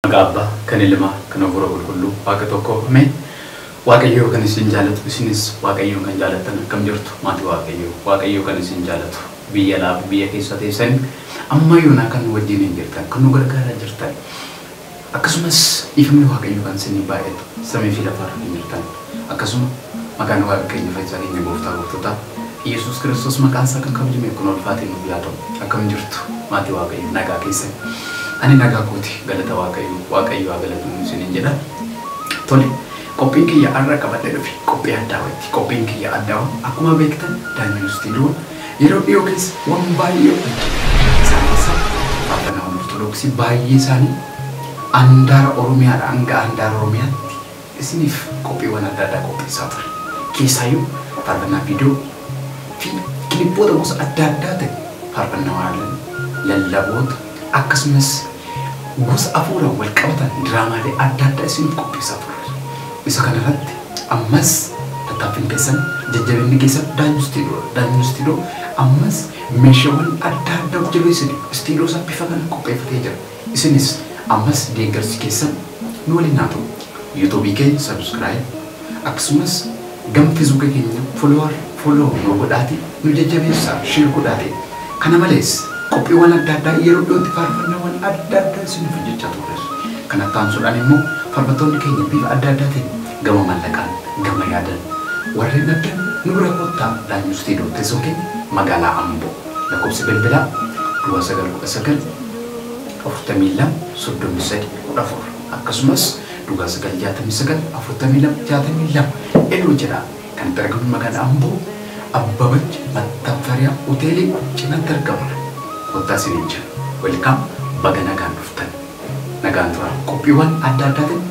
Agaba kan ilma kan oburo kullu waaqa tokko me waaqayyo kan isin jaalatu isinis waaqayyo kan jaalatan kam jirtu maati waaqayyo kan isin jaalatu biyya laaf biyya keessa teessan amma yoona kan wajjin hin jirtan kan nu gargaara jirtan akkasumas ifamni waaqayyo kan isin baay'atu samii fi lafa hin jirtan akkasuma maqaan waaqayyo fayyisa keenya gooftaa Yesus Kristus maqaan isaa kan kabajame kun ulfaatiin nu yaadu akkam jirtu maati waaqayyo nagaa keessan ani nagaa kooti galata waaqayyo galatu isin jedha tole qophiin kiyya arra qabadhe dhufi qophii addaa wayiti qophiin kiyya addaa akkuma beektan Daani'el Studio yeroo dhiyoo keessa waan baay'ee saanisa afaan ortodoksii baay'ee isaanii andaara oromiyaadha hanga andaara oromiyaatti isiniif qophiiwwan adda addaa qopheessaa ture keessaayyuu faarfannaa viidiyoo fi kilippoota gosa adda addaa ta'e faarfannaa lallaboota akkasumas gosa afuura wal qabatan diraamaalee adda addaa isiniif qopheessaa ture isa kanarratti ammas tattaaffin keessan jajjabinni keessan Daani'el Studio ammas meeshaawwan adda addaa hojjetu studio isaa bifa kana qopheeffatee jira isinis ammas deeggarsi keessan nu waliin haa ta'u YouTube keenya subscribe akkasumas gam Facebook keenya follow nu godhaati nu jajjabeessaa share godhaati kana malees qophiiwwan adda addaa yeroo dhiyootti faarfannaawwan adda addaa isiniif hojjechaa ture kana taansuudhaan immoo faarfattoonni keenya bifa adda addaatiin gama mallaqaan gama yaadan warreen adda nu bira kottaa Daani'el Studio teessoo keenya magaalaa Amboo lakkoofsi bilbilaa 992 akkasumas 969 eenyu jedha kan argamu magaalaa Amboo Abbabach Mattaffariyaa hoteelii cinaatti argamudha kottaa isiniin jira welcome baga nagaan dhuftan nagaan tura qophiiwwan adda addaatiin